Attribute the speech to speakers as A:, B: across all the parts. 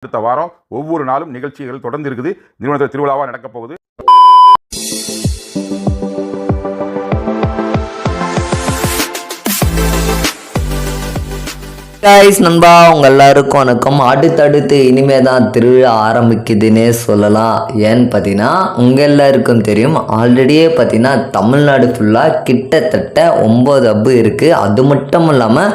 A: அடுத்த வாரம் ஒவ்வொரு நாளும் நிகழ்ச்சிகள் தொடர்ந்து இருக்குது. நிறுவனத்தில் திருவிழாவா நடக்க போகுது.
B: கைஸ் நண்பா, உங்க எல்லாருக்கும் வணக்கம். அடுத்தடுத்து இனிமே தான் திருவிழா ஆரம்பிக்குதுன்னே சொல்லலாம். ஏன்னு பார்த்தீங்கன்னா உங்கள் எல்லாருக்கும் தெரியும், ஆல்ரெடியே பார்த்தீங்கன்னா தமிழ்நாடு ஃபுல்லாக கிட்டத்தட்ட 9 ஹப்பு இருக்குது. அது மட்டும் இல்லாமல்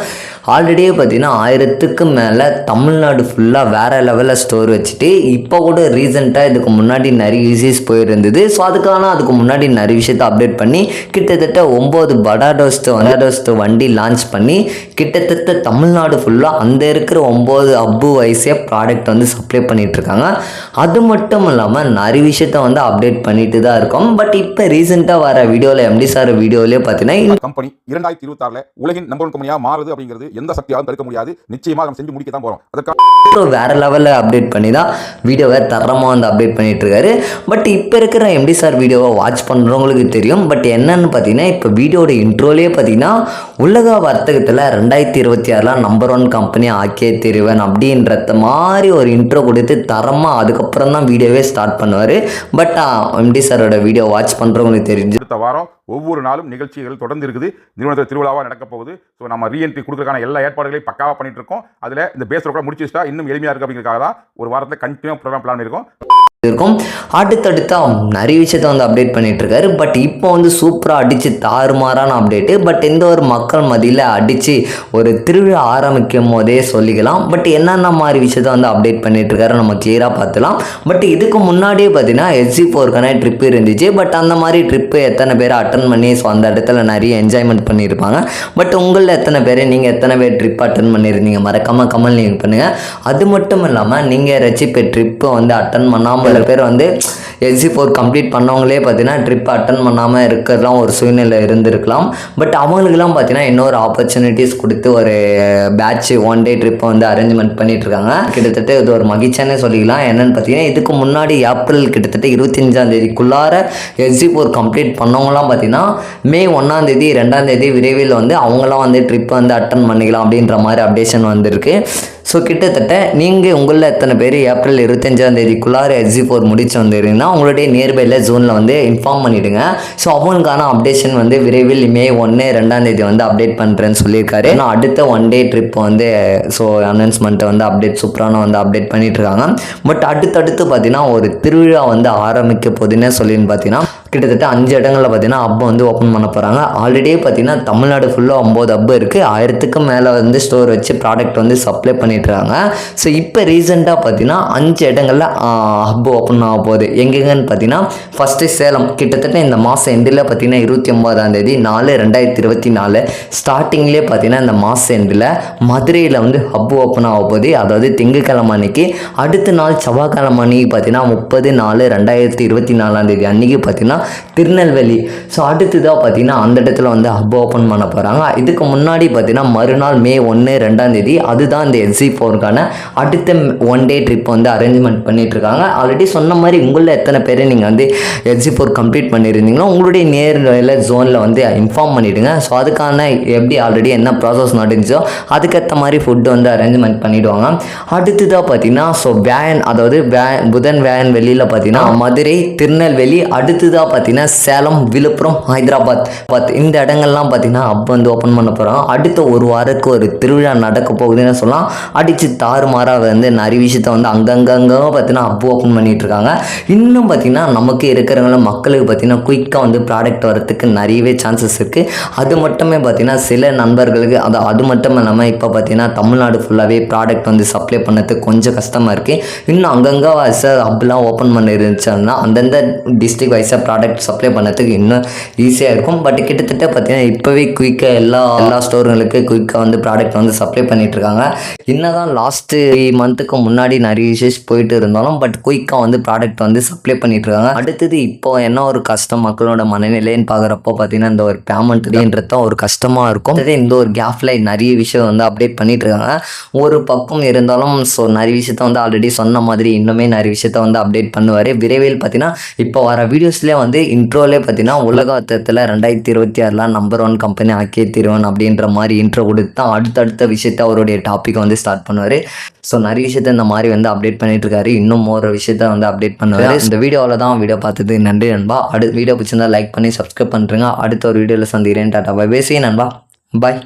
B: ஆல்ரெடியே பார்த்தீங்கன்னா 1000க்கு மேலே தமிழ்நாடு ஃபுல்லாக வேறு லெவலில் ஸ்டோர் வச்சுட்டு இப்போ கூட ரீசெண்டாக இதுக்கு முன்னாடி நிறைய யூசேஜ் போயிருந்தது. ஸோ அதுக்கு முன்னாடி நிறைய விஷயத்தை அப்டேட் பண்ணி கிட்டத்தட்ட 9 படாடோஸ்ட்டு வண்டி லான்ச் பண்ணி கிட்டத்தட்ட தமிழ்நாடு ஃபுல்லாக அந்த இருக்கிற 9 ஹப்பு வைஸே ப்ராடக்ட் வந்து சப்ளை பண்ணிகிட்ருக்காங்க. அது மட்டும் இல்லாமல் நிறைய விஷயத்த வந்து அப்டேட் பண்ணிட்டு தான் இருக்கோம். பட் இப்போ ரீசெண்டாக வர வீடியோவில் எம்டி சார் வீடியோவிலே பார்த்தீங்கன்னா
A: கம்பெனி 2026 உலகின் நம்பர் 1 கம்பெனியாக மாறுது அப்படிங்கிறது எந்த சக்தியாலும் தடுக்க முடியாது. நிச்சயமாக நம்ம செஞ்சு முடிக்க தான் போகிறோம். அதுக்காக
B: வேற லெவலில் அப்டேட் பண்ணி தான் வீடியோவை தரமாக வந்து அப்டேட் பண்ணிட்டு இருக்காரு. பட் இப்போ இருக்கிற எம்டி சார் வீடியோவை வாட்ச் பண்ணுறவங்களுக்கு தெரியும். பட் என்னன்னு பார்த்தீங்கன்னா இப்போ வீடியோட இன்ட்ரோலேயே பார்த்தீங்கன்னா உலக வர்த்தகத்தில் 2026 நம்பர் 1 கம்பெனி ஆக்கியே தருவேன் அப்படின்றத மாதிரி ஒரு இன்ட்ரோ கொடுத்து தரமாக அதுக்கப்புறம் தான் வீடியோவே ஸ்டார்ட் பண்ணுவார். பட் எம்டி சாரோட வீடியோ வாட்ச் பண்ணுறவங்களுக்கு தெரிஞ்சு
A: அடுத்த வாரம் ஒவ்வொரு நாளும் நிகழ்ச்சிகள் தொடர்ந்து இருக்குது. நிறுவனத்தில் திருவிழாவாக நடக்க போகுது. ஸோ நம்ம ரீஎன்ட்ரி கொடுக்குறதுக்கான எல்லா ஏற்பாடுகளையும் பக்காவாக பண்ணிட்டு இருக்கோம். அதில் இந்த பேஸ் கூட முடிச்சு வச்சுட்டா இன்னும் எளிமையாக இருக்குது அப்படிங்கிறதுக்காக தான் ஒரு வாரத்தில் கண்டினியூ ப்ரோக்ராம் பிளான் பண்ணியிருக்கோம்.
B: அடுத்தடுத்தா நிறைய விஷயத்த வந்து அப்டேட் பண்ணிட்டு இருக்காரு. பட் இப்போ வந்து சூப்பராக அடிச்சு தாறுமாறான அப்டேட்டு. பட் எந்த ஒரு மக்கள் மத்தியில் அடித்து ஒரு திருவிழா ஆரம்பிக்கும் போதே சொல்லிக்கலாம். பட் என்னென்ன மாதிரி விஷயத்த வந்து அப்டேட் பண்ணிட்டு இருக்காரு நம்ம கிளியராக பார்த்துலாம். பட் இதுக்கு முன்னாடியே பார்த்தீங்கன்னா SG4க்கான ட்ரிப்பு இருந்துச்சு. பட் அந்த மாதிரி ட்ரிப்பு எத்தனை பேர் அட்டன் பண்ணி ஸோ அந்த இடத்துல நிறைய என்ஜாய்மெண்ட் பண்ணியிருப்பாங்க. பட் உங்களில் எத்தனை பேர் நீங்கள் எத்தனை பேர் ட்ரிப் அட்டன் பண்ணியிருந்தீங்க மறக்காமல் கமெண்ட் நீங்கள் பண்ணுங்கள். அது மட்டும் இல்லாமல் நீங்கள் ஏதாச்சும் இப்போ ட்ரிப்பை வந்து அட்டன் பண்ணாமல் சில பேர் வந்து SG4 கம்ப்ளீட் பண்ணவங்களே பார்த்தீங்கன்னா ட்ரிப் அட்டன் பண்ணாமல் இருக்கிறதுலாம் ஒரு சூழ்நிலை இருந்திருக்கலாம். பட் அவங்களுக்குலாம் பார்த்தீங்கன்னா இன்னொரு ஆப்பர்ச்சுனிட்டிஸ் கொடுத்து ஒரு பேட்ச் 1 டே ட்ரிப்பை வந்து அரேஞ்ச்மெண்ட் பண்ணிட்டு இருக்காங்க. கிட்டத்தட்ட இது ஒரு மகிழ்ச்சியானே சொல்லிக்கலாம். என்னென்னு பார்த்தீங்கன்னா இதுக்கு முன்னாடி ஏப்ரல் கிட்டத்தட்ட 25ஆம் தேதிக்குள்ளார SG4 கம்ப்ளீட் பண்ணவங்களாம் பார்த்தீங்கன்னா மே 1ஆம் தேதி 2ஆம் தேதி விரைவில் வந்து அவங்களாம் வந்து ட்ரிப்பை வந்து அட்டன் பண்ணிக்கலாம் அப்படின்ற மாதிரி அப்டேஷன் வந்திருக்கு. ஸோ கிட்டத்தட்ட நீங்கள் உங்களில் எத்தனை பேர் ஏப்ரல் 25ஆம் தேதிக்குள்ளார SG4 முடிச்சு வந்துருங்கன்னா உங்களுடைய நியர்பையில் ஜோனில் வந்து இன்ஃபார்ம் பண்ணிவிடுங்க. ஸோ அவங்களுக்கான அப்டேஷன் வந்து விரைவில் மே 1 2ஆம் தேதி வந்து அப்டேட் பண்ணுறேன்னு சொல்லியிருக்காரு. ஆனால் அடுத்த 1 டே ட்ரிப் வந்து ஸோ அனௌன்ஸ்மெண்ட்டை வந்து அப்டேட் சூப்பரான வந்து அப்டேட் பண்ணிகிட்ருக்காங்க. பட் அடுத்தடுத்து பார்த்தீங்கன்னா ஒரு திருவிழா வந்து ஆரம்பிக்க போதுன்னே சொல்லின்னு பார்த்தீங்கன்னா கிட்டத்தட்ட 5 இடங்களில் பார்த்தீங்கன்னா ஹப் வந்து ஓப்பன் பண்ண போகிறாங்க. ஆல்ரெடியே பார்த்தீங்கன்னா தமிழ்நாடு ஃபுல்லாக 9 ஹப் இருக்குது. 1000க்கும் மேலே வந்து ஸ்டோர் வச்சு ப்ராடக்ட் வந்து சப்ளை பண்ணிட்டுருக்காங்க. ஸோ இப்போ ரீசெண்டாக பார்த்தீங்கன்னா 5 இடங்களில் ஹப் ஓப்பன் ஆக போகுது. எங்கெங்கன்னு பார்த்தீங்கன்னா ஃபஸ்ட்டு சேலம் கிட்டத்தட்ட இந்த மாதம் எண்டில் பார்த்தீங்கன்னா 29ஆம் தேதி 4/2024 ஸ்டார்டிங்லேயே பார்த்தீங்கன்னா இந்த மாதம் எண்டில் மதுரையில் வந்து ஹப் ஓப்பன் ஆக போகுது. அதாவது திங்கட்கிழமை அன்னைக்கு. அடுத்த நாள் செவ்வாய்க்கிழமை அன்னைக்கு பார்த்தீங்கன்னா 30/4/2024 தேதி அன்றைக்கி பார்த்தீங்கன்னா திருநெல்வேலி. ஸோ அடுத்ததாக பார்த்தீங்கன்னா அந்த இடத்துல வந்து ஹப் ஓப்பன் பண்ண போகிறாங்க. இதுக்கு முன்னாடி பார்த்தீங்கன்னா மறுநாள் மே 1 2ஆம் தேதி அதுதான் இந்த SG4க்கான அடுத்த 1 டே ட்ரிப் வந்து அரேஞ்ச்மெண்ட் பண்ணிட்டு இருக்காங்க. ஆல்ரெடி சொன்ன மாதிரி உங்களில் எத்தனை பேர் நீங்கள் வந்து SG4 கம்ப்ளீட் பண்ணியிருந்தீங்கன்னா உங்களுடைய நேரில் ஜோனில் வந்து இன்ஃபார்ம் பண்ணிவிடுங்க. ஸோ அதுக்கான எப்படி ஆல்ரெடி என்ன ப்ராசஸ் நடந்துச்சோ அதுக்கேற்ற மாதிரி ஃபுட்டு வந்து அரேஞ்ச்மெண்ட் பண்ணிவிடுவாங்க. அடுத்ததாக பார்த்தீங்கன்னா ஸோ அதாவது புதன் வேன் வெளியில் பார்த்தீங்கன்னா மதுரை திருநெல்வேலி அடுத்ததாக பார்த்தீங்கன்னா சேலம் விழுப்புரம் ஹைதராபாத் இந்த இடங்கள்லாம் பார்த்தீங்கன்னா ஹப் வந்து ஓப்பன் பண்ண போகிறாங்க. அடுத்த ஒரு வாரத்துக்கு ஒரு திருவிழா நடக்க போகுதுன்னு சொல்லலாம். அடித்து தாறுமாறாக வந்து நிறைய விஷயத்த வந்து அங்கங்கே பார்த்தீங்கன்னா ஹப் ஓப்பன் பண்ணிட்டு இருக்காங்க. இன்னும் பார்த்தீங்கன்னா நமக்கு இருக்கிறவங்கள மக்களுக்கு பார்த்தீங்கன்னா குயிக்காக வந்து ப்ராடக்ட் வரத்துக்கு நிறையவே சான்சஸ் இருக்குது. அது மட்டுமே பார்த்தீங்கன்னா சில நண்பர்களுக்கு அது மட்டும் இல்லாமல் இப்போ பார்த்தீங்கன்னா தமிழ்நாடு ஃபுல்லாகவே ப்ராடக்ட் வந்து சப்ளை பண்ணதுக்கு கொஞ்சம் கஷ்டமாக இருக்குது. இன்னும் அங்கங்கே ஹப்லாம் ஓப்பன் பண்ணி இருந்துச்சுன்னா அந்தந்த டிஸ்ட்ரிக்ட் வைஸாக ப்ராடக்ட் சப்ளை பண்ணதுக்கு இன்னும் ஈஸியாக இருக்கும். பட் கிட்டத்தட்ட பார்த்தீங்கன்னா இப்போவே குயிக்காக எல்லா ஸ்டோர்களுக்கு குயிக்காக வந்து ப்ராடக்ட் வந்து சப்ளை பண்ணிகிட்ருக்காங்க. என்னதான் லாஸ்ட்டு 3 மந்த்துக்கு முன்னாடி நிறைய இஷ்யூஸ் போயிட்டு இருந்தாலும் பட் குயிக்காக வந்து ப்ராடக்ட் வந்து சப்ளை பண்ணிகிட்ருக்காங்க. அடுத்தது இப்போ என்ன ஒரு கஷ்டம் மக்களோட மனநிலைன்னு பார்க்குறப்போ பார்த்தீங்கன்னா இந்த ஒரு பேமெண்ட்ன்றது ஒரு கஷ்டமாக இருக்கும். இந்த ஒரு கேப்பில் நிறைய விஷயம் வந்து அப்டேட் பண்ணிட்டு இருக்காங்க. ஒரு பக்கம் இருந்தாலும் ஸோ நிறைய விஷயத்த வந்து ஆல்ரெடி சொன்ன மாதிரி இன்னுமே நிறைய விஷயத்த வந்து அப்டேட் பண்ணுவார். விரைவில் பார்த்தீங்கன்னா இப்போ வர வீடியோஸ்லேயே வந்து இன்ட்ரோலே பார்த்தீங்கன்னா உலகத்தில் 2026 நம்பர் 1 கம்பெனி ஆக்கியே தருவேன் அப்படின்ற மாதிரி இன்ட்ரோ கொடுத்து தான் அடுத்தடுத்த விஷயத்த அவருடைய டாபிக் வந்து வந்து ஸ்டார்ட் பண்ணுவார். ஸோ நிறைய விஷயத்த இந்த மாதிரி வந்து அப்டேட் பண்ணிட்டு இருக்காரு. இன்னும் ஒரு விஷயத்த வந்து அப்டேட் பண்ணுவார். இந்த வீடியோவில் தான் வீடியோ பார்த்தது நன்றி நண்பா. அடுத்த வீடியோ பிடிச்சிருந்தா லைக் பண்ணி சப்ஸ்கிரைப் பண்ணுறேங்க. அடுத்த ஒரு வீடியோவில் சந்திக்கிறேன். Tata bye bye. See you நண்பா. பாய்.